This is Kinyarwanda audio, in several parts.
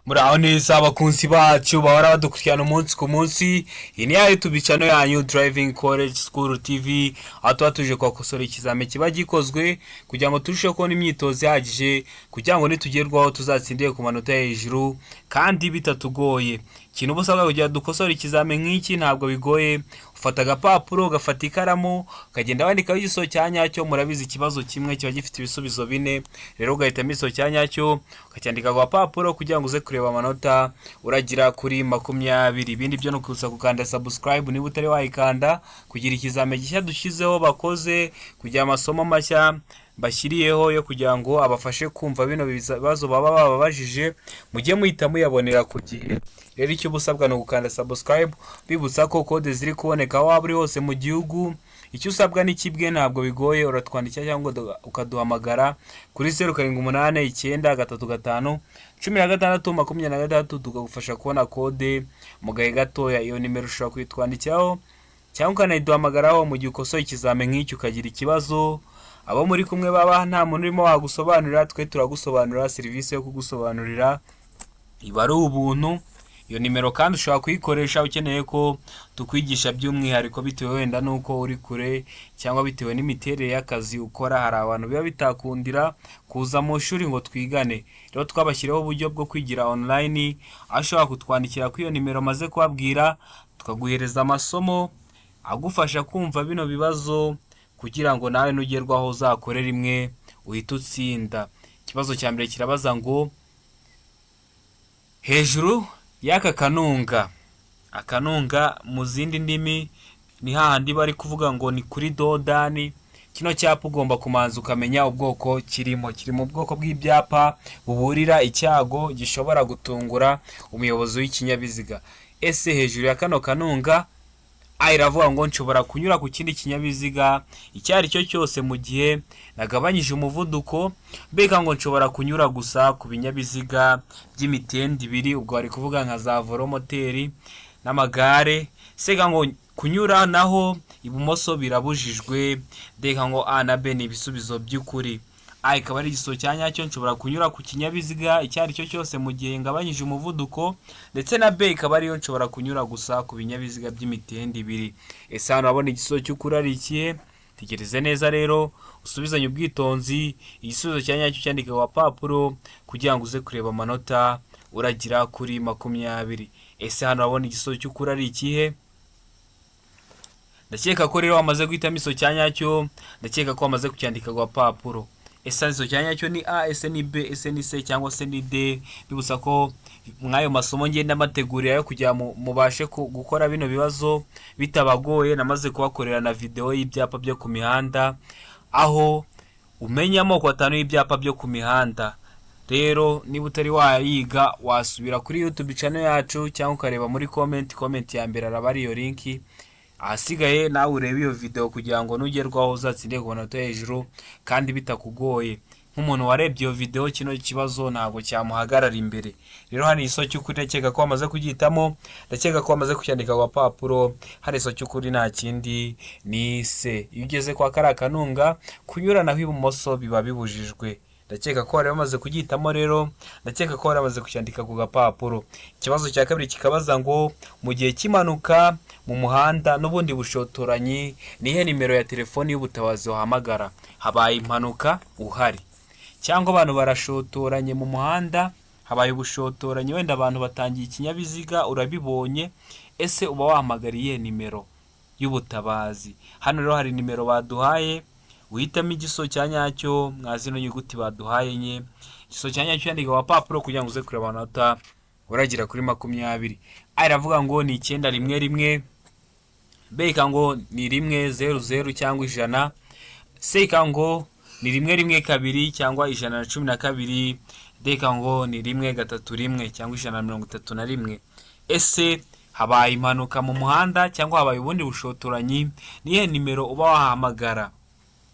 Muraho neza abakunzi bacu bahora badukurikirana umunsi ku munsi. Iyi ni ya YouTube channel yanyu Driving College School TV, aho tuba tuje kwakosora ikizame kiba gikozwe kugira ngo turusheho kubona imyitozo ihagije kugira ngo nitugerwaho tuzatsindire ku manota hejuru kandi bitatugoye. Ikintu busabwa kugira dukosora ikizame nk'iki ntabwo bigoye. Ufata agapapuro, ugafata ikaramu, ukagenda wandikaho igiso cya nyacyo. Murabizi ikibazo kimwe kiba gifite ibisubizo bine, rero ugahitamo igiso cya nyacyo ukacyandika ku gapapuro kugira ngo uze kureba amanota uragira kuri 20. Ibindi byo no kuza gukanda subscribe niba utari wayikanda kugira ikizame gishya dushyizeho bakoze, kugira amasomo mashya bashyiriyeho yo kugira ngo abafashe kumva bino bibazo baba babajije mujye muhita muyabonera ku gihe. Rero icyo busabwa no gukanda subscribe, bibutsa ko code ziri kuboneka aho waba uri hose mu gihugu. Icyo usabwa ni kibwe, ntabwo bigoye, uratwandikira cyangwa ukaduhamagara kuri 0788351623 tukagufasha kubona code mu gahe gatoya. Iyo nimero ushobora kuyitwandikiraho cyangwa ukanayiduhamagaraho mu gihe ukosoye ikizame nk'icyo ukagira ikibazo. Abo muri kumwe baba nta muntu urimo wagusobanurira, twe turagusobanurira. Serivisi yo kugusobanurira iba ari ubuntu. Iyo nimero kandi ushobora kuyikoresha ukeneye ko tukwigisha by'umwihariko bitewe wenda nuko uri kure cyangwa bitewe n'imiterere y'akazi ukora. Hari abantu biba bitakundira kuza mu ishuri ngo twigane, rero twabashyiriyeho uburyo bwo kwigira online, aho ushobora kutwandikira kuri iyo nimero maze kubabwira, tukaguhereza amasomo agufasha kumva bino bibazo kugira ngo nawe nugerwaho uzakore rimwe uhita utsinda. Ikibazo cya mbere kirabaza ngo hejuru y'aka kanunga, akanunga mu zindi ndimi ni hahandi bari kuvuga ngo ni kuri dodani. Kino cyapa ugomba kumanza ukamenya ubwoko kirimo. Kiri mu bwoko bw'ibyapa buburira icyago gishobora gutungura umuyobozi w'ikinyabiziga. Ese hejuru ya kano kanunga iravuga ngo nshobora kunyura ku kindi kinyabiziga icyo ari cyo cyose mu gihe nagabanyije umuvuduko. Mbega ngo nshobora kunyura gusa ku binyabiziga by'imitende ibiri, ubwo bari kuvuga nka za volomoteri n'amagare. Sega ngo kunyura naho ibumoso birabujijwe. Mbega ngo A na B ni ibisubizo by'ukuri. A ikaba ari igiso cya nyacyo, nshobora kunyura ku kinyabiziga icyo ari cyo cyose mu gihe ngabanyije umuvuduko, ndetse na B ikaba ariyo nshobora kunyura gusa ku binyabiziga by'imitende ibiri. Ese hano urabona igiso cy'ukuri ari ikihe? Tegereze neza rero usubizanye ubwitonzi igisubizo cya nyacyo cyandika ku papuro kugira ngo uze kureba amanota uragira kuri 20. Ese hano urabona igiso cy'ukuri ari ikihe? Ndakeka ko rero wamaze guhitamo igiso cya nyacyo, ndakeka ko wamaze kucyandika ku papuro. Ese igiso cya nyacyo ni A, ese ni B, ese ni C cyangwa se ni D? Bibutsa ko mwayo masomo ngenda mategurira yo kugira mubashe gukora bino bibazo bitabagoye. Namaze kubakorera na video y'ibyapa byo ku mihanda, aho umenya amoko 5 y'ibyapa byo ku mihanda. Rero niba utari wayiga wasubira kuri YouTube channel yacu cyangwa ukareba muri comment ya mbere araba ari iyo link. Ahasigaye nawe urebe iyo video kugira ngo nugerwaho uzatsinde ku manota hejuru kandi bitakugoye. Nk'umuntu warebye iyo video, kino kibazo ntabwo cyamuhagarara imbere. Rero hari igiso cy'ukuri ndakeka ko wamaze kugihitamo, ndakeka ko wamaze kucyandika ku papuro. Hari igiso cy'ukuri nta kindi ni C. Iyo ugeze kwa kariya kanunga kunyura naho ibumoso biba bibujijwe. Ndakeka ko wari wamaze kugihitamo rero, ndakeka ko wari wamaze kucyandika ku gapapuro. Ikibazo cya kabiri kikabaza ngo mu gihe cy'impanuka mu muhanda n'ubundi bushotoranyi nihe nimero ya telefoni y'ubutabazi wahamagara? Habaye impanuka uhari, cyangwa abantu barashotoranye mu muhanda, habaye ubushotoranyi, wenda abantu batangiye ikinyabiziga urabibonye. Ese uba wahamagariye nimero y'ubutabazi? Hano rero hari nimero baduhaye, uhitamo igiso cya nyacyo mwa zino nyuguti baduhaye nye. Igiso cya nyacyo yandika ku papuro kugira ngo uze kureba amanota uragira kuri 20. A iravuga ngo ni 911, B ngo ni 100 cyangwa 100, C ngo ni 112 cyangwa 112, D ngo ni 131 cyangwa 131. Ese habaye impanuka mu muhanda cyangwa habaye ubundi bushotoranyi, nihe nimero uba wahamagara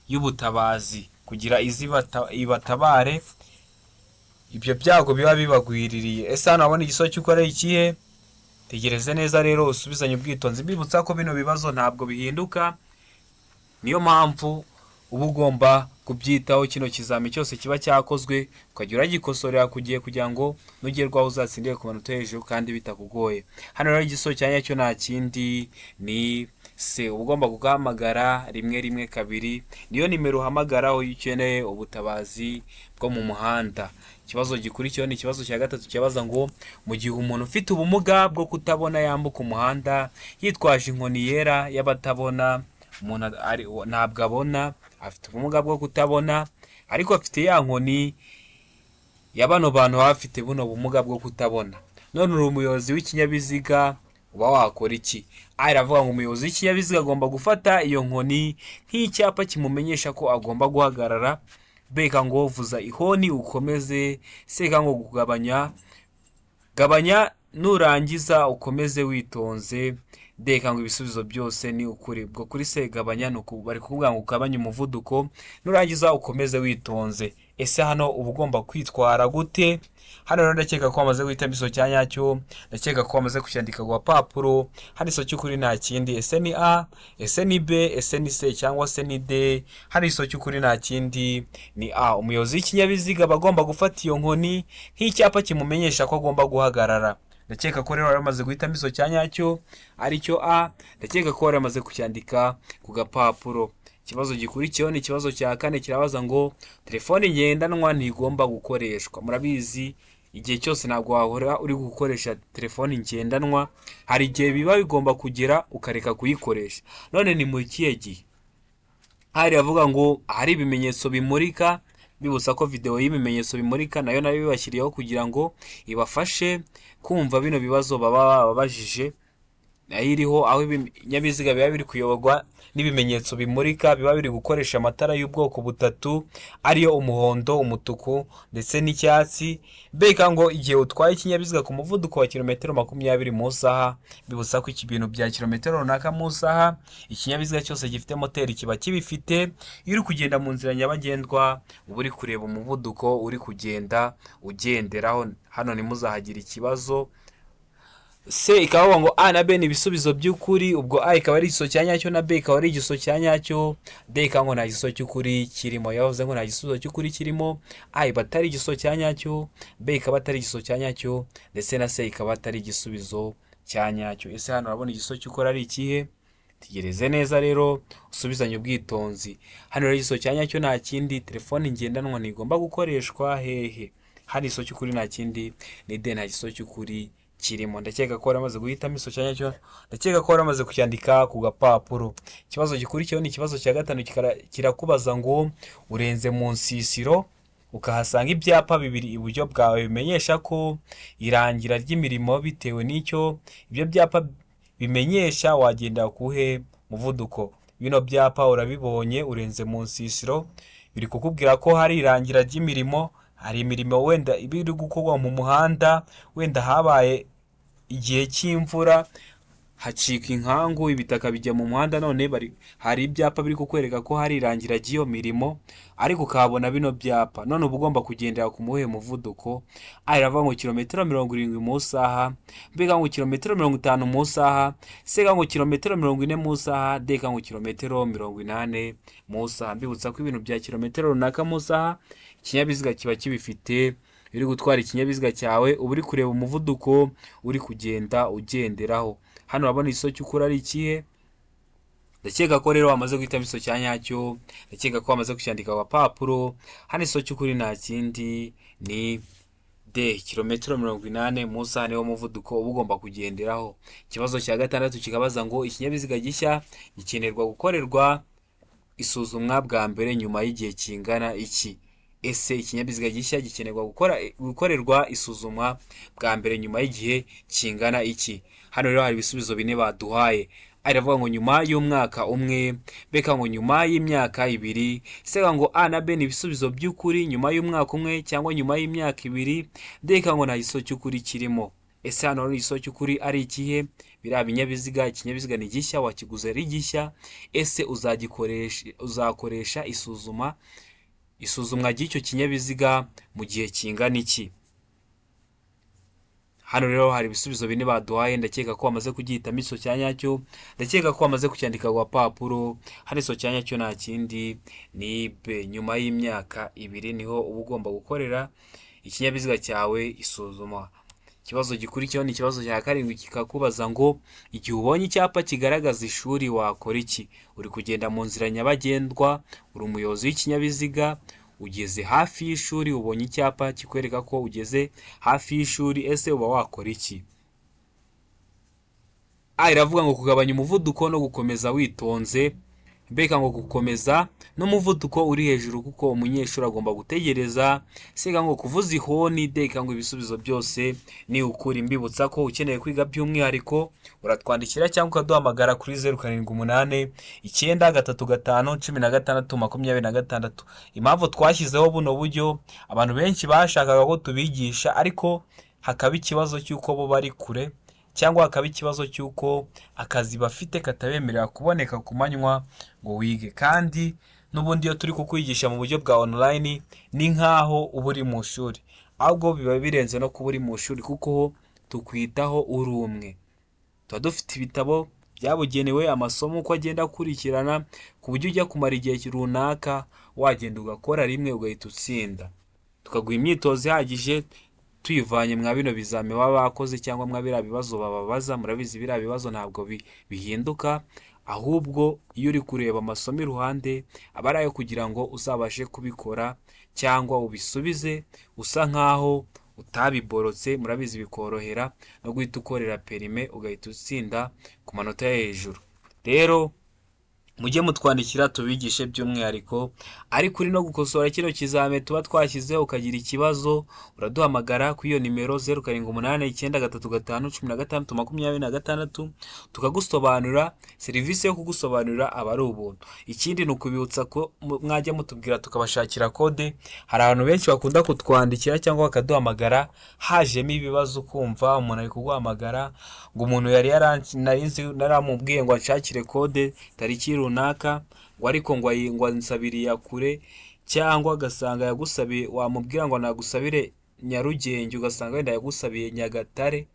y'ubutabazi kugira ibatabare ibyo byago biba bibagwiririye? Ese hano abona igiso cy'uko ari ikihe? Tegereze neza rero usubizanye ubwitonzi. Bibutsa ko bino bibazo ntabwo bihinduka, niyo mpamvu uba ugomba kubyitaho kino kizami cyose kiba cyakozwe, ukajya uragikosorera ku gihe kugira ngo nugerwaho uzatsindire ku manota hejuru kandi bitakugoye. Hano rero igisubizo cya nyacyo nta kindi ni C. Uba ugomba guhamagara 112, niyo nimero uhamagaraho iyo ukeneye ubutabazi bwo mu muhanda. Ikibazo gikurikiyeho ni ikibazo cya gatatu kibaza ngo mu gihe umuntu ufite ubumuga bwo kutabona yambuka umuhanda yitwaje inkoni yera y'abatabona, umuntu ntabwo abona, afite ubumuga bwo kutabona ariko afite ya nkoni ya bano bantu baba bafite buno bumuga bwo kutabona. None uri umuyobozi w'ikinyabiziga, uba wakora iki? Aravuga ngo umuyobozi w'ikinyabiziga agomba gufata iyo nkoni nk'icyapa kimumenyesha ko agomba guhagarara. Beka ngo vuza ihoni ukomeze, seka ngo gabanya nurangiza ukomeze witonze. Deka ngo ibisubizo byose ni ukuri. Ubwo kuri se gabanya bari kuvuga ngo ugabanye umuvuduko, nurangiza ukomeze witonze. Ese hano uba ugomba kwitwara gute? Hano rero ndakeka ko wamaze guhitamo iso cya nyacyo, ndakeka ko wamaze kucyandika ku papuro. Hano iso cy'ukuri nta kindi, ese ni A, ese ni B, ese ni C cyangwa se ni D. Hano iso cy'ukuri nta kindi ni A. Umuyobozi w'ikinyabiziga aba agomba gufata iyo nkoni nk'icyapa kimumenyesha ko agomba guhagarara. Ndakeka ko rero waramaze guhitamo iso cya nyacyo aricyo A, ndakeka ko waramaze kucyandika ku gapapuro. Ikibazo gikurikiyeho ni ikibazo cya kane kirabaza ngo telefone ngendanwa ntigomba gukoreshwa. Murabizi igihe cyose ntabwo wahora uri gukoresha telefone ngendanwa, hari igihe biba bigomba kugera ukareka kuyikoresha. None ni mu kihe gihe? Hari avuga ngo hari ibimenyetso bimurika, bibutsa ko video y'ibimenyetso bimurika nayo bibashyiriyeho kugira ngo ibafashe kumva bino bibazo baba babajije. Nayo iriho aho ibinyabiziga biba biri kuyoborwa n'ibimenyetso bimurika, biba biri gukoresha amatara y'ubwoko butatu ariyo umuhondo, umutuku ndetse n'icyatsi. Beka ngo igihe utwaye ikinyabiziga ku muvuduko wa kilometero 20 mu isaha, bibutsa ko iki bintu bya kilometero runaka mu isaha ikinyabiziga cyose gifite moteri kiba kibifite. Iyo uri kugenda mu nzira nyabagendwa uba uri kureba umuvuduko uri kugenda ugenderaho. Hano ntimuzahagira ikibazo. C ikavuga ngo A na B ni ibisubizo by'ukuri, ubwo A ikaba ari igiso cya nyacyo na B ikaba ari igiso cya nyacyo. D ikavuga ngo nta giso cy'ukuri kirimo. Yavuze ngo nta gisubizo cy'ukuri kirimo. A iba atari igiso cya nyacyo, B ikaba atari igiso cya nyacyo, ndetse na C ikaba atari igisubizo cya nyacyo. Ese hano urabona igiso cy'ukuri ari ikihe? Tegereze neza rero usubizanye ubwitonzi. Hano rero igiso cya nyacyo nta kindi, telefone ngendanwa ntigomba gukoreshwa hehe. Hano igiso cy'ukuri nta kindi ni D, nta giso cy'ukuri kirimo. Ndakeka ko waramaze guhitamo iso cyanya cyo, ndakeka ko waramaze kucyandika ku gapapuro. Ikibazo gikurikiyeho ni ikibazo cya gatanu kirakubaza ngo urenze mu nsisiro ukahasanga ibyapa bibiri iburyo bwawe bimenyesha ko irangira ry'imirimo bitewe n'icyo ibyo byapa bimenyesha, wagenda kuhe muvuduko. Bino byapa urabibonye, urenze mu nsisiro biri kukubwira ko hari irangira ry'imirimo, hari imirimo wenda ibiri gukorwa mu muhanda, wenda habaye igihe cy'imvura hacika inkangu ibitaka bijya mu muhanda, none hari ibyapa biri kukwereka ko hari irangira ry'iyo mirimo, ariko ukabona bino byapa. None uba ugomba kugendera ku muhe muvuduko. Aravuga ngo kilometero 70 mu isaha, B ngo kilometero 50 mu isaha, C ngo kilometero 40 mu isaha, D ngo kilometero 80 mu isaha. Mbibutsa ko ibintu bya kilometero runaka mu isaha ikinyabiziga kiba kibifite. Uri gutwara ikinyabiziga cyawe uba uri kureba umuvuduko uri kugenda ugenderaho. Hano urabona igiso cy'ukuri ari ikihe? Ndakeka ko rero wamaze guhitamo igiso cya nyacyo, ndakeka ko wamaze kucyandika ku gapapuro. Hano igiso cy'ukuri nta kindi ni D, kilometero 80 mu isaha niwo muvuduko uba ugomba kugenderaho. Ikibazo cya gatandatu kikabaza ngo ikinyabiziga gishya gikenerwa gukorerwa isuzumwa bwa mbere nyuma y'igihe kingana iki? Ese ikinyabiziga gishya gikenerwa gukorerwa isuzumwa bwa mbere nyuma y'igihe kingana iki? Hano rero hari ibisubizo bine baduhaye. Aravuga ngo nyuma y'umwaka umwe, beka ngo nyuma y'imyaka 2, seka ngo A na B ni ibisubizo by'ukuri, nyuma y'umwaka umwe cyangwa nyuma y'imyaka 2, deka ngo nta giso cy'ukuri kirimo. Ese hano rero igiso cy'ukuri ari ikihe? Biriya binyabiziga, ikinyabiziga ni gishya, wakiguze ari gishya, ese uzakoresha isuzumwa ry'icyo kinyabiziga mu gihe kingana iki? Hano rero hari ibisubizo bine baduhaye, ndakeka ko wamaze kugihitamo iso cya nyacyo, ndakeka ko wamaze kucyandika ku gapapuro. Hano iso cya nyacyo nta kindi ni B. Nyuma y'imyaka 2 niho uba ugomba gukorera ikinyabiziga cyawe isuzuma. Ikibazo gikurikiyeho ni ikibazo cya 7 kikakubaza ngo igihe ubonye icyapa kigaragaza ishuri wakora iki? Uri kugenda mu nzira nyabagendwa, uri umuyobozi w'ikinyabiziga, ugeze hafi y'ishuri, ubonye icyapa kikwereka ko ugeze hafi y'ishuri, ese uba wakora iki? A iravuga ngo kugabanya umuvuduko no gukomeza witonze. Mbega ngo gukomeza n'umuvuduko uri hejuru kuko umunyeshuri agomba gutegereza. Sega ngo kuvuza ihoni. Deka ngo ibisubizo byose ni ukuri. Mbibutsa ko ukeneye kwiga by'umwihariko uratwandikira cyangwa ukaduhamagara kuri 0789 935 16 26. Impamvu twashyizeho buno buryo, abantu benshi bashakaga ko tubigisha ariko hakaba ikibazo cy'uko bo bari kure, cyangwa hakaba ikibazo cy'uko akazi bafite katabemerera kuboneka ku manywa ngo wige. Kandi n'ubundi iyo turi kukwigisha mu buryo bwa online ni nkaho uba uri mu shuri, ahubwo biba birenze no kuba uri mu shuri kuko tukwitaho uri umwe. Tuba dufite ibitabo byabugenewe, amasomo uko agenda akurikirana ku buryo ujya kumara igihe runaka wagenda ugakora rimwe ugahita utsinda. Tukaguha imyitozo ihagije tuyivanye mwa bino bizame baba bakoze cyangwa mwa biriya bibazo bababaza. Murabizi biriya bibazo ntabwo bihinduka, ahubwo iyo uri kureba amasomo iruhande aba ari ayo kugira ngo uzabashe kubikora cyangwa ubisubize usa nkaho utabiborotse. Murabizi bikorohera no guhita ukorera perime ugahita utsinda ku manota yo hejuru. Rero mujye mutwandikira tubigishe by'umwihariko. Ariko uri no gukosora kino kizame tuba twashyizeho ukagira ikibazo, uraduhamagara kuri iyo nimero 0789351626 tukagusobanurira. Serivisi yo kugusobanurira aba ari ubuntu. Ikindi ni ukubibutsa ko mwajya mutubwira tukabashakira kode. Hari abantu benshi bakunda kutwandikira cyangwa bakaduhamagara hajemo ibibazo, kumva umuntu ari kuguhamagara ngo umuntu yari naramubwiye ngo anshakire kode tariki runaka, ngo ariko ngo ansabiriye kure, cyangwa agasanga yagusabiye, wamubwira ngo nagusabire Nyarugenge ugasanga wenda yagusabiye Nyagatare.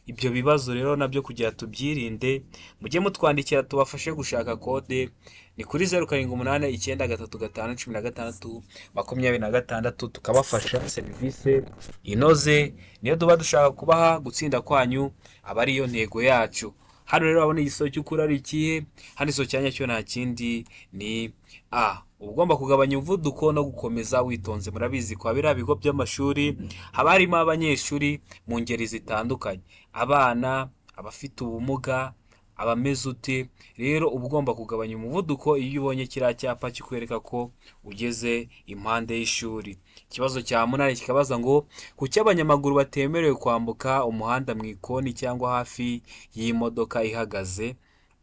Ibyo bibazo rero nabyo kugira tubyirinde, mujye mutwandikira tubafashe gushaka kode. Ni kuri 0789351626 tukabafasha. Serivisi inoze niyo tuba dushaka kubaha, gutsinda kwanyu aba ariyo ntego yacu. Hano rero abone igisozo cy'ukuri ari ikihe? Hano iso cyanya cyo nta kindi ni A. Ugomba kugabanya umuvuduko no gukomeza witonze. Murabizi kwa biriya bigo by'amashuri haba harimo abanyeshuri mu ngeri zitandukanye, abana, abafite ubumuga, abameze ute. Rero uba ugomba kugabanya umuvuduko iyo ubonye kiriya cyapa kikwereka ko ugeze impande y'ishuri. Ikibazo cya 8 kikabaza ngo kuki abanyamaguru batemerewe kwambuka umuhanda mu ikoni cyangwa hafi y'imodoka ihagaze.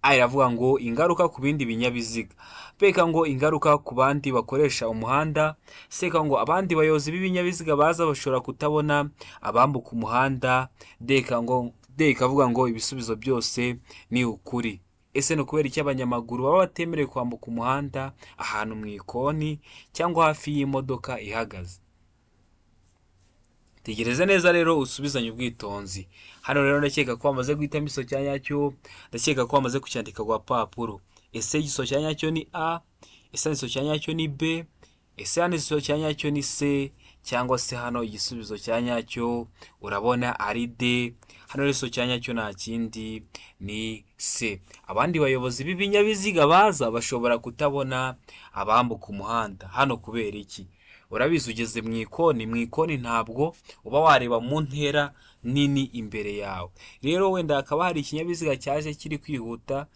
A iravuga ngo ingaruka ku bindi binyabiziga. Peka ngo ingaruka ku bandi bakoresha umuhanda. Seka ngo abandi bayobozi b'ibinyabiziga baza bashobora kutabona abambuka umuhanda. Deka ikavuga ngo ibisubizo byose ni ukuri. Ese no kubera iki abanyamaguru baba batemerewe kwambuka umuhanda ahantu mu ikoni cyangwa hafi y'imodoka ihagaze? Tegereza neza rero usubizanye ubwitonzi. Hano rero ndakeka ko wamaze guhitamo iso cya nyacyo, ndakeka ko wamaze kucyandika ku gapapuro. Ese iso cya nyacyo ni A, ese iso cya nyacyo ni B, ese hano iso cya nyacyo ni C, cyangwa se hano igisubizo cya nyacyo urabona ari D. Hano rero iso cya nyacyo nta kindi ni C. Abandi bayobozi b'ibinyabiziga baza bashobora kutabona abambuka umuhanda. Hano kubera iki? Urabizi ugeze mu ikoni ntabwo uba wareba mu ntera nini imbere yawe. Rero wenda hakaba hari ikinyabiziga cyaje kiri kwihuta,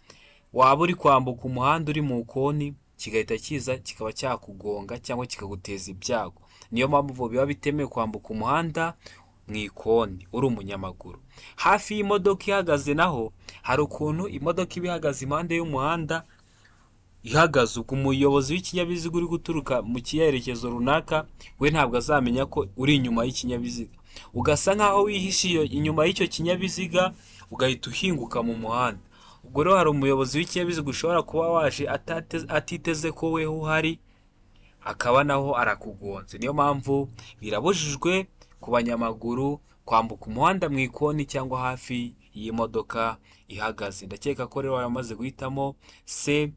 waba uri kwambuka umuhanda uri mu ikoni, kigahita kiza kikaba cyakugonga cyangwa kikaguteza ibyago. Niyo mpamvu biba bitemewe kwambuka umuhanda mu ikoni uri umunyamaguru. Hafi y'imodoka ihagaze naho hari ukuntu imodoka iba ihagaze impande y'umuhanda ihagaze, ubwo umuyobozi w'ikinyabiziga uri guturuka mu cyerekezo runaka we ntabwo azamenya ko uri inyuma y'ikinyabiziga, ugasa nkaho wihishe inyuma y'icyo kinyabiziga ugahita uhinguka mu muhanda. Ubwo rero hari umuyobozi w'ikinyabiziga ushobora kuba waje atiteze ko weho uhari, akaba naho arakugonze. Niyo mpamvu birabujijwe ku banyamaguru kwambuka umuhanda mu ikoni cyangwa hafi y'imodoka ihagaze. Ndakeka ko rero wamaze guhitamo C,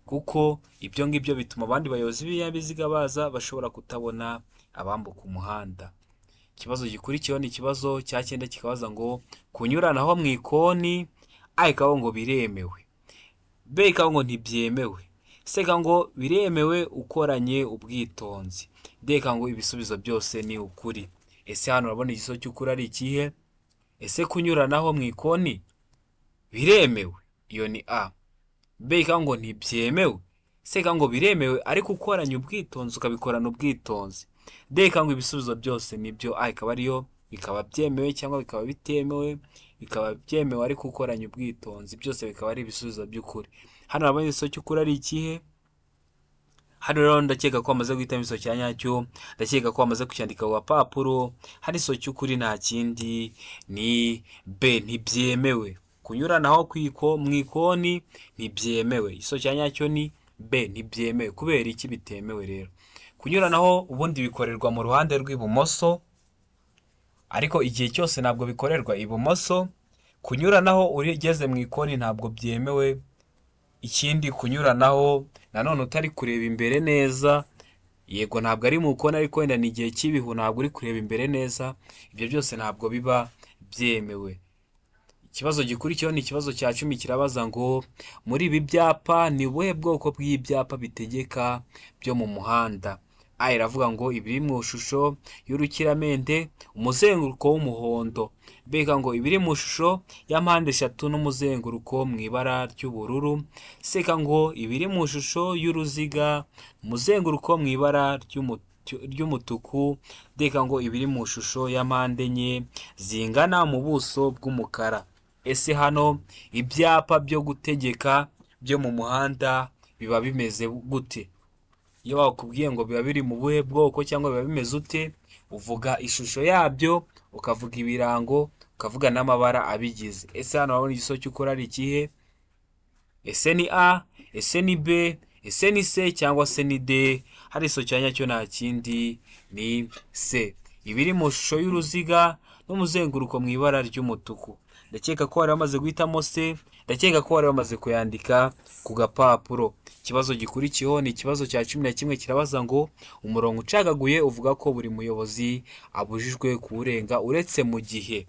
kuko ibyo ngibyo bituma abandi bayobozi b'ibinyabiziga baza bashobora kutabona abambuka umuhanda. Ikibazo gikurikiyeho ni ikibazo cya 9 kikabaza ngo kunyuranaho mu ikoni A ikavuga ngo biremewe, B ikavuga ngo ntibyemewe, C ikavuga ngo biremewe ukoranye ubwitonzi, D ikavuga ngo ibisubizo byose ni ukuri. Ese hano urabona igisubizo cy'ukuri ari ikihe? Ese kunyuranaho mu ikoni biremewe, iyo ni A. B ikavuga ngo ntibyemewe, C ikavuga ngo biremewe ariko ukoranye ubwitonzi ukabikorana ubwitonzi, D ikavuga ngo ibisubizo byose nibyo. A ikaba ariyo, bikaba byemewe cyangwa bikaba bitemewe, bikaba byemewe ariko ukoranye ubwitonzi, byose bikaba ari ibisubizo by'ukuri. Hano urabona igisubizo cy'ukuri ari ikihe? Hano rero ndakeka ko wamaze guhitamo igisubizo cya nyacyo, ndakeka ko wamaze kucyandika ku gapapuro. Hano igisubizo cy'ukuri nta kindi ni B, ntibyemewe. Kunyuranaho mu ikoni ntibyemewe. Igisubizo cya nyacyo ni B, ntibyemewe. Kubera iki bitemewe rero? Kunyuranaho ubundi bikorerwa mu ruhande rw'ibumoso, ariko igihe cyose ntabwo bikorerwa ibumoso. Kunyuranaho ugeze mu ikoni ntabwo byemewe. Ikindi, kunyuranaho nanone utari kureba imbere neza, yego ntabwo ari mu ikoni ariko wenda ni igihe cy'ibihu ntabwo uri kureba imbere neza, ibyo byose ntabwo biba byemewe. Ikibazo gikurikiyeho ni ikibazo cya 10 kirabaza ngo muri ibi byapa ni ubuhe bwoko bw'ibyapa bitegeka byo mu muhanda? A iravuga ngo ibiri mu ishusho y'urukiramende, umuzenguruko w'umuhondo. B ikavuga ngo ibiri mu ishusho ya mpande eshatu n'umuzenguruko mu ibara ry'ubururu. C ikavuga ngo ibiri mu ishusho y'uruziga, umuzenguruko mu ibara ry'umutuku. D ikavuga ngo ibiri mu ishusho ya mpande enye zingana mu buso bw'umukara. Ese hano ibyapa byo gutegeka byo mu muhanda biba bimeze gute? Iyo bakubwiye ngo biba biri mu buhe bwoko cyangwa biba bimeze ute, uvuga ishusho yabyo, ukavuga ibirango, ukavuga n'amabara abigize. Ese hano urabona igisubizo cy'ukuri ari ikihe? Ese ni A, ese ni B, ese ni C cyangwa se ni D? Hari igisubizo cya nyacyo nta kindi ni C, ibiri mu shusho y'uruziga n'umuzenguruko mu ibara ry'umutuku. Ndakeka ko wari wamaze guhitamo C, ndakeka ko wari wamaze kuyandika ku gapapuro. Ikibazo gikurikiyeho ni ikibazo cya 11 kirabaza ngo umurongo ucagaguye uvuga ko buri muyobozi abujijwe kuwurenga uretse mu gihe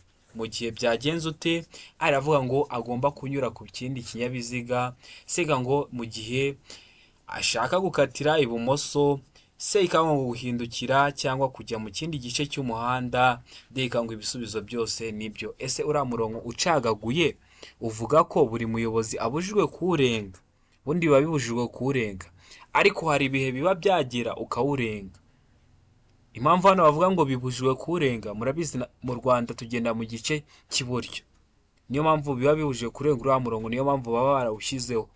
byagenze ute? Aravuga ngo agomba kunyura ku kindi kinyabiziga. Sega ngo mu gihe ashaka gukatira ibumoso. C ikavuga ngo guhindukira cyangwa kujya mu kindi gice cy'umuhanda. D ikavuga ngo ibisubizo byose nibyo. Ese uriya murongo ucagaguye uvuga ko buri muyobozi abujijwe kuwurenga, ubundi biba bibujijwe kuwurenga, ariko hari ibihe biba byagera ukawurenga. Impamvu hano bavuga ngo bibujijwe kuwurenga, murabizi mu Rwanda tugenda mu gice cy'iburyo, niyo mpamvu biba bibujijwe kurenga uriya murongo, niyo mpamvu baba barawushyizeho.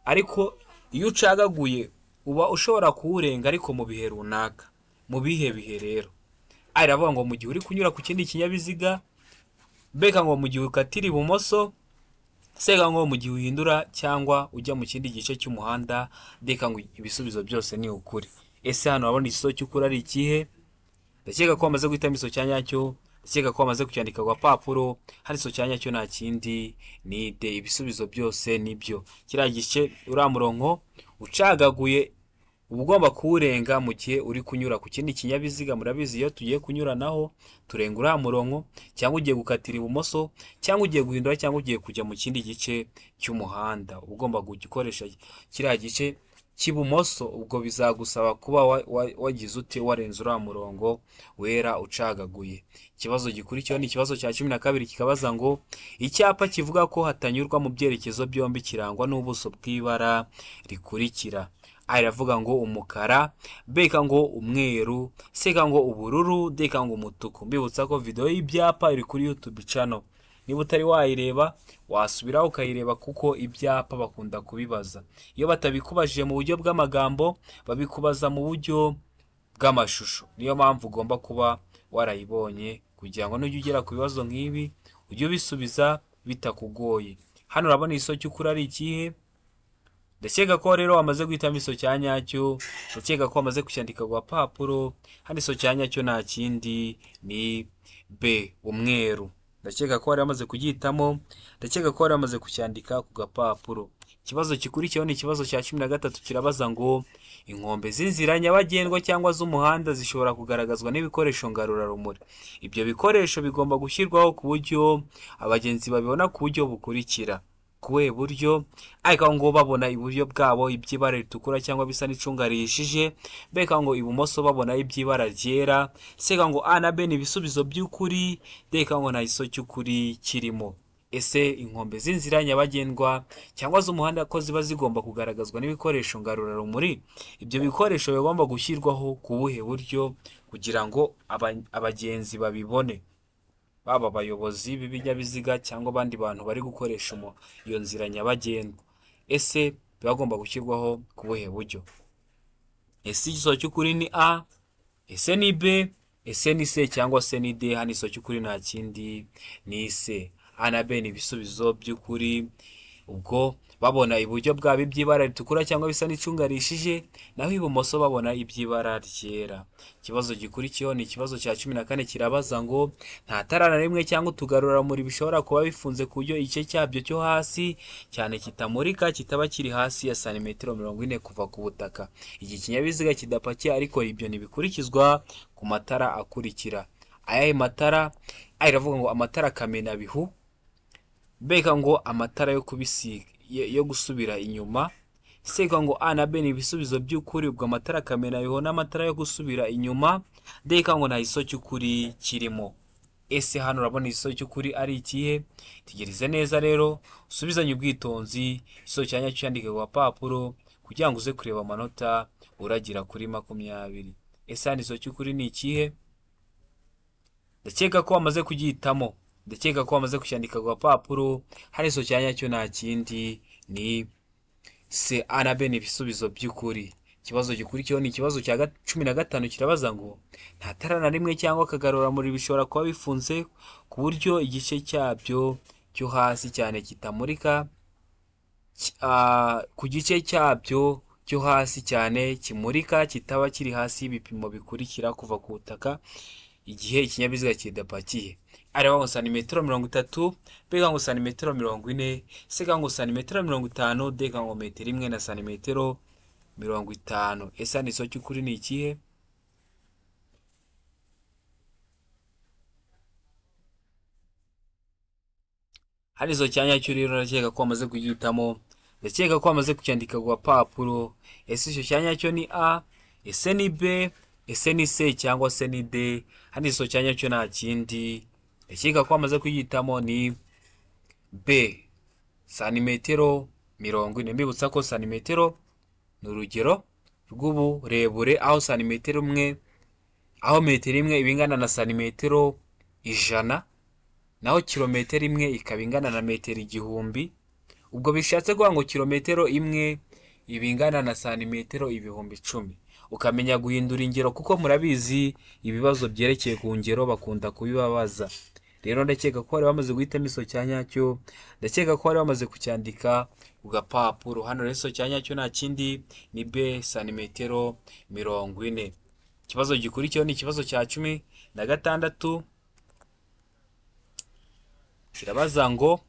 Ariko iyo ucagaguye uba ushobora kuwurenga ariko mu bihe runaka. Mu bihe bihe rero? Aravuga ngo mu gihe uri kunyura ku kindi kinyabiziga. B ngo mu gihe ukatira ibumoso. C ngo mu gihe uhindura cyangwa ujya mu kindi gice cy'umuhanda. D ngo ibisubizo byose ni ukuri. Ese hano urabona igisubizo cy'ukuri ari ikihe? Ndakeka ko wamaze guhitamo igisubizo cya nyacyo, ndakeka ko wamaze kucyandika ku gapapuro. Hari igisubizo cya nyacyo nta kindi ni D, ibisubizo byose nibyo. Kiriya gice uriya murongo ucagaguye uba ugomba kuwurenga mu gihe uri kunyura ku kindi kinyabiziga. Murabizi iyo tugiye kunyuranaho turenga uriya murongo, cyangwa ugiye gukatira ibumoso, cyangwa ugiye guhindura, cyangwa ugiye kujya mu kindi gice cy'umuhanda, uba ugomba gukoresha kiriya gice cy'ibumoso. Ubwo bizagusaba kuba wagize ute, warenze uriya murongo wera ucagaguye. Ikibazo gikurikiyeho ni ikibazo cya 12 kikabaza ngo icyapa kivuga ko hatanyurwa mu byerekezo byombi kirangwa n'ubuso bw'ibara rikurikira. A iravuga ngo umukara. B ngo umweru. C ngo ubururu. D ngo umutuku. Mbibutsa ko video y'ibyapa iri kuri YouTube channel, niba utari wayireba wasubiraho ukayireba, kuko ibyapa bakunda kubibaza. Iyo batabikubajije mu buryo bw'amagambo babikubaza mu buryo bw'amashusho, niyo mpamvu ugomba kuba warayibonye kugira ngo nujya ugera ku bibazo nk'ibi ujye ubisubiza bitakugoye. Hano urabona igisubizo cy'ukuri ari ikihe? ndakeka ko rero wamaze guhitamo iso cya nyacyo, ndakeka ko wamaze kucyandika ku gapapuro. Hano iso cya nyacyo nta kindi ni B, umweru. Ndakeka ko wari wamaze kugihitamo, ndakeka ko wari wamaze kucyandika ku gapapuro. Ikibazo gikurikiyeho ni ikibazo cya 13, kirabaza ngo inkombe z'inzira nyabagendwa cyangwa z'umuhanda zishobora kugaragazwa n'ibikoresho ngarurarumuri. Ibyo bikoresho bigomba gushyirwaho ku buryo abagenzi babibona ku buryo bukurikira. Kuwe buryo ariko ngo babona iburyo bwabo iby'ibara ritukura cyangwa bisa n'icunga rihishije, beka ngo ibumoso babona iby'ibara ryera. Seka ngo A na B ni ibisubizo by'ukuri, deka ngo nta iso cy'ukuri kirimo. Ese inkombe z'inzira nyabagendwa cyangwa z'umuhanda ko ziba zigomba kugaragazwa n'ibikoresho ngarurarumuri, ibyo bikoresho bigomba gushyirwaho ku buhe buryo kugira ngo abagenzi babibone, baba abayobozi b'ibinyabiziga cyangwa abandi bantu bari gukoresha iyo nzira nyabagendwa. Ese bibagomba gushyirwaho ku buhe buryo? Ese igisozo cy'ukuri ni A, ese ni B, ese ni C cyangwa se ni D? Hano igisozo cy'ukuri nta kindi ni C. A na B ni ibisubizo by'ukuri. Ubwo babona iburyo bwabo iby'ibara ritukura cyangwa bisa n'icunga rishije, naho ibumoso babona iby'ibara ryera. Ikibazo gikurikiyeho ni ikibazo cya 14, kirabaza ngo nta tara na rimwe cyangwa utugaruramuri bishobora kuba bifunze ku buryo igice cyabyo cyo hasi cyane kitamurika kitaba kiri hasi ya santimetero 40 kuva ku butaka. Iki kinyabiziga kidapakiye ariko ibyo ntibikurikizwa ku matara akurikira. Ayahe matara? Iravuga ngo amatara kamena bihu, beka ngo amatara yo gusubira inyuma. Seka ngo A na B ni ibisubizo by'ukuri, ubwo amatara kamena bihu n'amatara yo gusubira inyuma, deka ngo nta iso cy'ukuri kirimo. Ese hano urabona iso cy'ukuri ari ikihe? Tegereze neza rero usubizanye ubwitonzi, iso cyanya cyandike ku gapapuro kugira ngo uze kureba amanota uragira kuri 20. Ese hano iso cy'ukuri ni ikihe? Ndakeka ko wamaze kugihitamo, ndakeka ko wamaze kucyandika ku gapapuro. Hari iso cyanya cyo nta kindi ni C. A na B ni ibisubizo by'ukuri. Ikibazo gikurikiyeho ni ikibazo cya 15, kirabaza ngo nta tara na rimwe cyangwa akagaruramuri bishobora kuba bifunze ku buryo igice cyabyo cyo hasi cyane kitamurika, ku gice cyabyo cyo hasi cyane kimurika kitaba kiri hasi y'ibipimo bikurikira kuva ku butaka igihe ikinyabiziga kidapakiye. Areba ngo santimetero 30, beka ngo santimetero 40, seka ngo santimetero 50, deka ngo metero 1 na santimetero 50. Ese ni iso cy'ukuri ni ikihe? Hari iso cyanya cyo rero ndakeka ko wamaze kugihitamo, ndakeka ko wamaze kucyandika ku gapapuro. Ese icyo cyanya cyo ni A, ese ni B, ese ni C cyangwa se ni D? Hano iso cyanya cyo nta kindi, ndakeka ko wamaze kugihitamo ni B, santimetero 40. Mbibutsa ko santimetero ni urugero rw'uburebure, aho santimetero 1, aho metero 1 ibingana na santimetero 100, naho kilometero 1 ikaba ingana na metero 1000. Ubwo bishatse kuvuga ngo kilometero 1 ibingana na santimetero 1010. Ukamenya guhindura ingero kuko murabizi ibibazo byerekeye ku ngero bakunda kubibabaza. Rero ndakeka ko wari wamaze guhitamo iso cyanya cyo, ndakeka ko wari wamaze kucyandika ku gapapuro. Hano rero iso cyanya cyo nta kindi ni B, santimetero 40. Ikibazo gikurikiyeho ni ikibazo cya 16, kirabaza ngo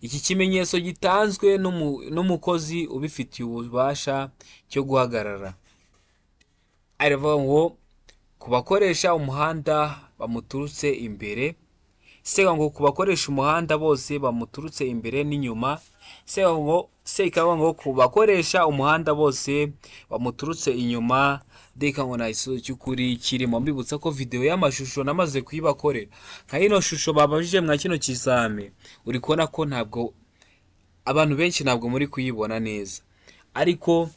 iki kimenyetso gitanzwe n'umukozi ubifitiye ububasha cyo guhagarara. Aravuga ngo ku bakoresha umuhanda bamuturutse imbere, seka ngo ku bakoresha umuhanda bose bamuturutse imbere n'inyuma, seka ngo ku bakoresha umuhanda bose bamuturutse inyuma, deka ngo nta iso cy'ukuri kirimo. Mbibutsa ko video y'amashusho namaze kuyibakorera, nka ino shusho babajije mwa kino kizame, uri kubona ko ntabwo abantu benshi ntabwo muri kuyibona neza, ariko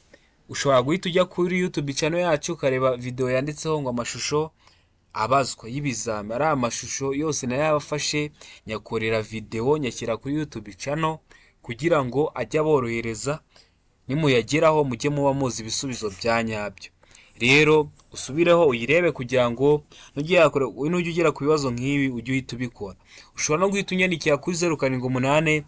ushobora guhita ujya kuri YouTube channel yacu ukareba video yanditseho ngo amashusho abazwa y'ibizame. Ari amashusho yose nayo yabafashe nyakorera video nyashyira kuri YouTube channel kugira ngo ajya borohereza nimuyageraho mujye muba muzi ibisubizo bya nyabyo. Rero usubireho uyirebe kugira ngo nujya ugera ku bibazo nk'ibi ujye uhita ubikora. Ushobora no guhita unyandikira kuri 0788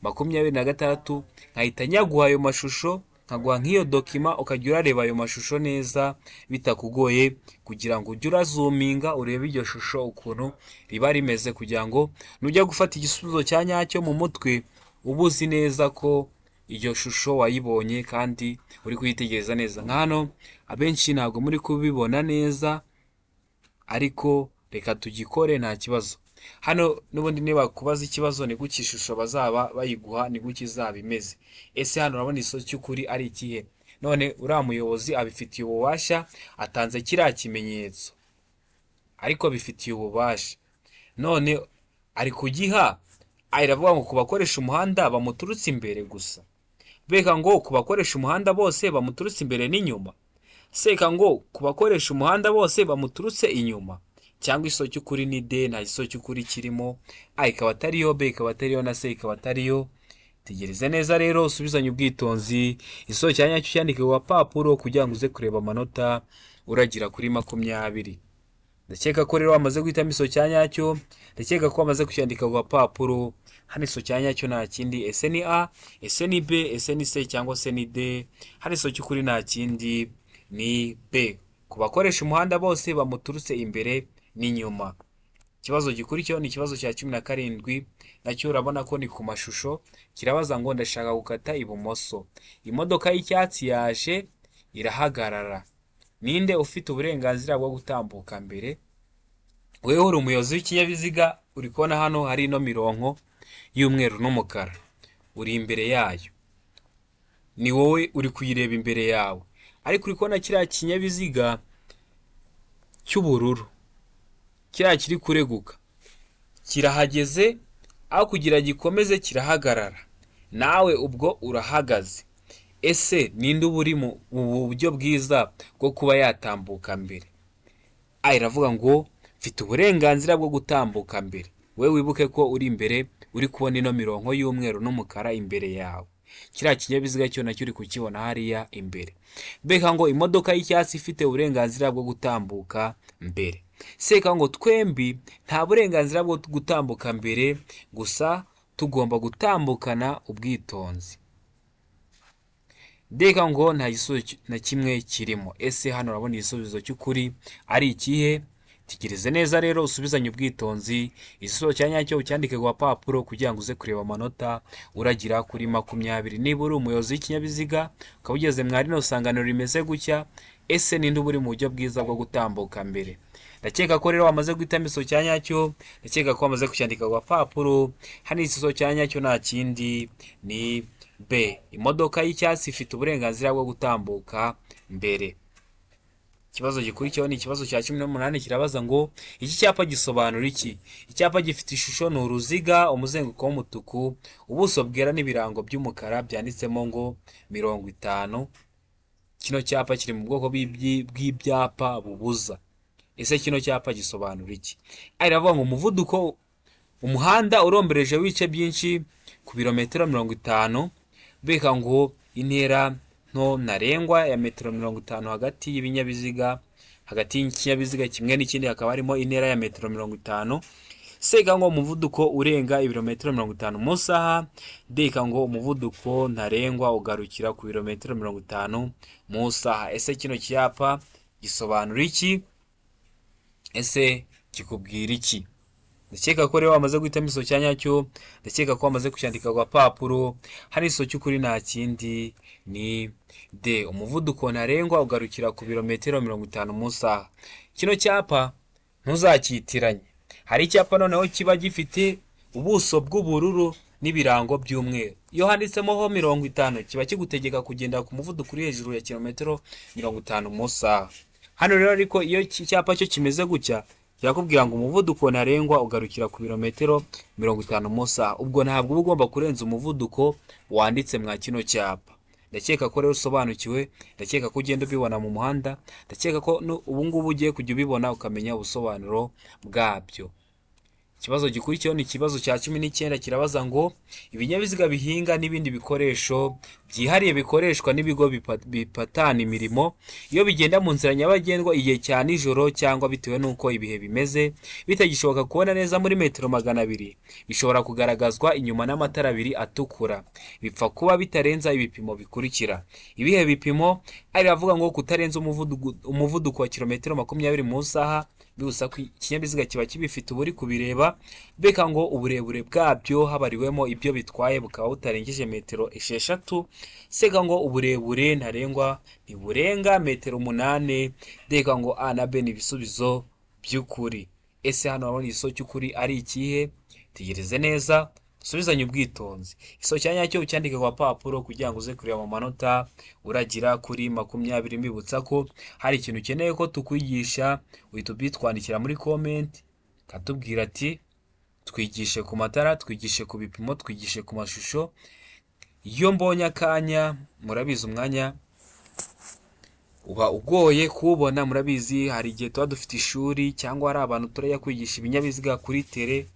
9316 nkahita nyaguha ayo mashusho, nkaguha nk'iyo dokima ukajya urareba ayo mashusho neza bitakugoye, kugira ngo ujye urazuminga urebe iryo shusho ukuntu riba rimeze, kugira ngo nujya gufata igisubizo cya nyacyo mu mutwe uba uzi neza ko iryo shusho wayibonye kandi uri kuyitegereza neza. Nka hano abenshi ntabwo muri kubibona neza, ariko reka tugikore nta kibazo. Hano n'ubundi niba kubaza ikibazo ni guki ishusho bazaba bayiguha ni guki izaba imeze. Ese hano urabona isomo cy'ukuri ari ikihe? None uriya muyobozi abifitiye ububasha, atanze kiriya kimenyetso ariko bifitiye ububasha, none ari kugiha aravuga ngo kubakoresha umuhanda bamuturutse imbere gusa, beka ngo kubakoresha umuhanda bose bamuturutse imbere n'inyuma, seka ngo kubakoresha umuhanda bose bamuturutse inyuma, cyangwa isomo cy'ukuri ni D, nta isomo cy'ukuri kirimo, A ikaba atariyo, B ikaba atariyo, na C ikaba atariyo. Tegereze neza rero usubizanye ubwitonzi, isomo cya nyacyo cyandike ku papuro kugira ngo uze kureba amanota uragira kuri 20. Ndakeka ko rero wamaze guhitamo isomo cya nyacyo, ndakeka ko wamaze kucyandika ku papuro. Hano isomo cya nyacyo nta kindi, ese ni A, ese ni B, ese ni C cyangwa se ni D. Hano isomo cy'ukuri nta kindi ni B, kubakoresha umuhanda bose bamuturutse imbere n'inyuma. Ikibazo gikurikiyeho ni ikibazo cya 17, nacyo urabona ko ni ku mashusho. Kirabaza ngo ndashaka gukata ibumoso, imodoka y'icyatsi yaje irahagarara, ninde ufite uburenganzira bwo gutambuka mbere? Wewe uri umuyobozi w'ikinyabiziga, uri kubona hano hari ino mirongo y'umweru n'umukara, uri imbere yayo, ni wowe uri kuyireba imbere yawe, ariko uri kubona kiriya kinyabiziga cy'ubururu kiriya kiri kureguka kirahageze, aho kugira gikomeze kirahagarara, nawe ubwo urahagaze. Ese ninde uba uri mu buryo bwiza bwo kuba yatambuka mbere? A iravuga ngo mfite uburenganzira bwo gutambuka mbere. We wibuke ko uri imbere, uri kubona ino mirongo y'umweru n'umukara imbere yawe, kiriya kinyabiziga cyo nacyo uri kukibona hariya imbere. Beka ngo imodoka y'icyatsi ifite uburenganzira bwo gutambuka mbere. Seka ngo twembi nta burenganzira bwo gutambuka mbere, gusa tugomba gutambukana ubwitonzi. Deka ngo nta gisubizo na kimwe kirimo. Ese hano urabona igisubizo cy'ukuri ari ikihe? Tegereze neza rero usubizanye ubwitonzi, igisubizo cya nyacyo ucyandike ku papuro kugira ngo uze kureba amanota uragira kuri 20. Niba uri umuyobozi w'ikinyabiziga ukaba ugeze mwari no sanganiro rimeze gutya, ese ninde uba uri mu buryo bwiza bwo gutambuka mbere? Ndakeka ko rero wamaze guhitamo isomo cya nyacyo, ndakeka ko wamaze kucyandika ku papuro. Hano isomo cya nyacyo nta kindi ni B, imodoka y'icyatsi ifite uburenganzira bwo gutambuka mbere. Ikibazo gikurikiyeho ni ikibazo cya 18, kirabaza ngo iki cyapa gisobanura iki? Icyapa gifite ishusho ni uruziga, umuzenguruko w'umutuku, ubuso bwera n'ibirango by'umukara byanditsemo ngo 50. Kino cyapa kiri mu bwoko bw'ibyapa bubuza. Ese kino cyapa gisobanura iki? Iravuga ngo umuvuduko, umuhanda urombereje w'ibice byinshi ku birometero 50. Beka ngo intera nto ntarengwa ya metero 50 hagati y'ibinyabiziga, hagati y'ikinyabiziga kimwe n'ikindi hakaba harimo intera ya metero 50. Seka ngo umuvuduko urenga ibirometero 50 mu saha. Deka ngo umuvuduko ntarengwa ugarukira ku birometero 50 mu saha. Ese kino cyapa gisobanura iki? Ese kikubwira iki? Ndakeka ko rero wamaze guhitamo isomo cya nyacyo, ndakeka ko wamaze kucyandika ku papuro. Hari isomo cy'ukuri nta kindi ni D, umuvuduko ntarengwa ugarukira ku birometero 50 mu saha. Kino cyapa ntuzakitiranye, hari icyapa noneho kiba gifite ubuso bw'ubururu n'ibirango by'umweru. Iyo handitsemo ho 50 kiba kigutegeka kugenda ku muvuduko uri hejuru ya kilometero 50 mu saha. Hano rero ariko iyo icyapa cyo kimeze gutya yakubwira ngo umuvuduko ntarengwa ugarukira ku birometero 50 mu saha, ubwo ntabwo uba ugomba kurenza umuvuduko wanditse mwa kino cyapa. Ndakeka ko rero usobanukiwe, ndakeka ko ugenda ubibona mu muhanda, ndakeka ko ubu ngubu ugiye kujya ubibona ukamenya ubusobanuro bwabyo. Ikibazo gikurikiyeho ni ikibazo cya 19 kirabaza ngo ibinyabiziga bihinga n'ibindi bikoresho byihariye bikoreshwa n'ibigo bipatana imirimo iyo bigenda mu nzira nyabagendwa igihe cya nijoro cyangwa bitewe n'uko ibihe bimeze bitagishoboka kubona neza muri metero 200 bishobora kugaragazwa inyuma n'amatara abiri atukura. Bipfa kuba bitarenza ibipimo bikurikira. Ibihe bipimo ari avuga ngo kutarenza umuvuduko wa kilometero 20 mu saha bibusa ko ikinyabiziga kiba kibifite uburi kubireba, beka ngo uburebure bwabyo habariwemo ibyo bitwaye bukaba butarengeje metero 6, sega ngo uburebure ntarengwa ntiburenga metero 8, deka ngo A na B ni ibisubizo by'ukuri. Ese hano urabona igisobanuro cy'ukuri ari ikihe? Tegereze neza subizanye ubwitonzi. Iso cyanya cyo ucyandike kwa papuro kugira ngo uze kureba mu manota uragira kuri 20. Mbibutsa ko hari ikintu ukeneye ko tukwigisha uhita ubitwandikira muri comment katubwira ati twigishe ku matara, twigishe ku bipimo, twigishe ku mashusho. Iyo mbonye akanya murabizi umwanya uba ugoye kubona, murabizi hari igihe tuba dufite ishuri cyangwa hari abantu turaya kwigisha ibinyabiziga kuri tele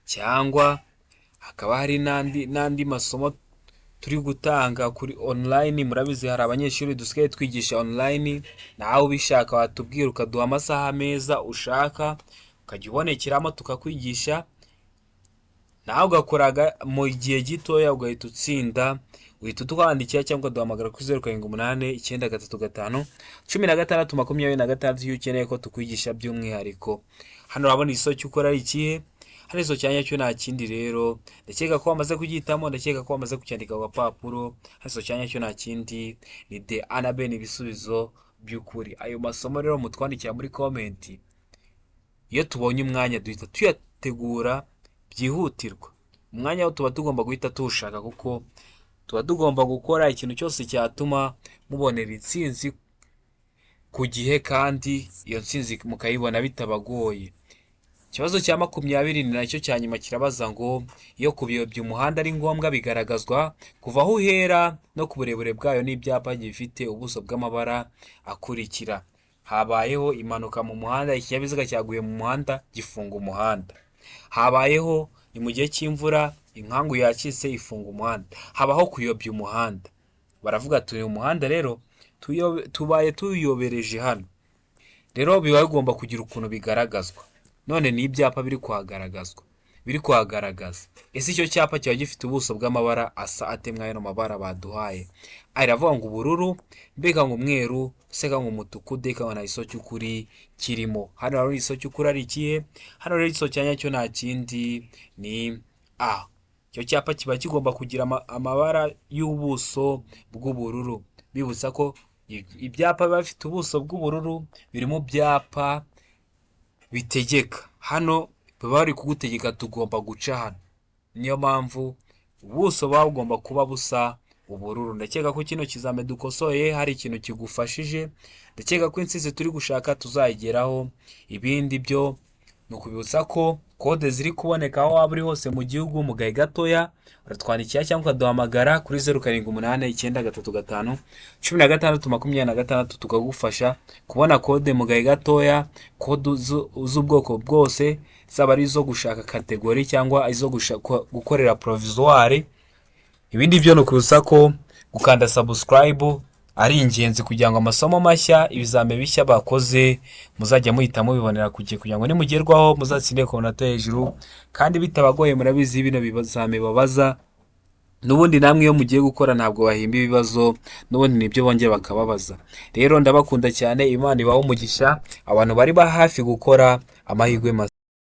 cyangwa hakaba hari nandi masomo turi gutanga kuri online. Murabizi hari abanyeshuri dusigaye twigisha online, nawe ubishaka watubwira ukaduha amasaha meza ushaka ukajya ubonekeramo tukakwigisha, nawe ugakoraga mu gihe gitoya ugahita utsinda. Uhita twandikira cyangwa duhamagara kuri 0789351626 iyo ukeneye ko tukwigisha by'umwihariko. Hano urabona iso cy'ukora ari ikihe? Hano iso cyanya cyo nta kindi rero, ndakeka ko wamaze kugitamo, ndakeka ko wamaze kucyandika ku papuro. Hano iso cyanya cyo nta kindi ni D na B ni ibisubizo by'ukuri. Ayo masomo rero mutwandikira muri comment, iyo tubonye umwanya duhita tuyategura byihutirwa. Umwanya wo tuba tugomba guhita tuwushaka kuko tuba tugomba gukora ikintu cyose cyatuma mubonera intsinzi ku gihe kandi iyo ntsinzi mukayibona bitabagoye. Ikibazo cya 20 ni nacyo cya nyuma kirabaza ngo iyo kubiyobya umuhanda ari ngombwa bigaragazwa kuva aho uhera no ku burebure bwayo n'ibyapa gifite ubuso bw'amabara akurikira. Habayeho impanuka mu muhanda, ikinyabiziga cyaguye mu muhanda gifunga umuhanda. Habayeho ni mu gihe cy'imvura inkangu yacitse ifunga umuhanda. Habaho kuyobya umuhanda, baravuga turi umuhanda rero tubaye tuyobereje hano, rero biba bigomba kugira ukuntu bigaragazwa. None ni ibyapa biri kuhagaragaza. Ese icyo cyapa kiba gifite ubuso bw'amabara asa ate mwayo no mabara baduhaye? Aravuga ngo ubururu, mbega ngo umweru, sega ngo umutuku, deka ngo na iso cy'ukuri kirimo. Hano rero iso cy'ukuri ari ikihe? Hano rero iso cyanya cyo nta kindi ni A. Icyo cyapa kiba kigomba kugira amabara y'ubuso bw'ubururu. Bibutsa ko ibyapa bafite ubuso bw'ubururu biri mu byapa bitegeka. Hano bari kugutegeka tugomba guca hano, niyo mpamvu ubuso bugomba kuba busa ubururu. Ndakeka ko kino kizame dukosoye hari ikintu kigufashije, ndakeka ko insizi turi gushaka tuzayigeraho. Ibindi byo nukubibutsa ko kode ziri kuboneka aho waba uri hose mu gihugu mu gahe gatoya, uratwandikira cyangwa ukaduhamagara kuri 0788931626 tukagufasha kubona kode mu gahe gatoya. Kode z'ubwoko bwose, zaba ari izo gushaka kategori cyangwa izo gukorera provisoire. Ibindi byo nukubutsa ko gukanda subscribe ari ingenzi kugira ngo amasomo mashya ibizame bishya bakoze muzajya muhita mubibonera kugira ngo nimugerwaho muzatsinde ku manota hejuru kandi bitabagoye. Murabizi bino bizame babaza n'ubundi namwe iyo mugiye gukora ntabwo bahimba ibibazo, n'ubundi nibyo bongeye bakababaza. Rero ndabakunda cyane, Imana ibaho umugisha abantu bari hafi gukora amahirwe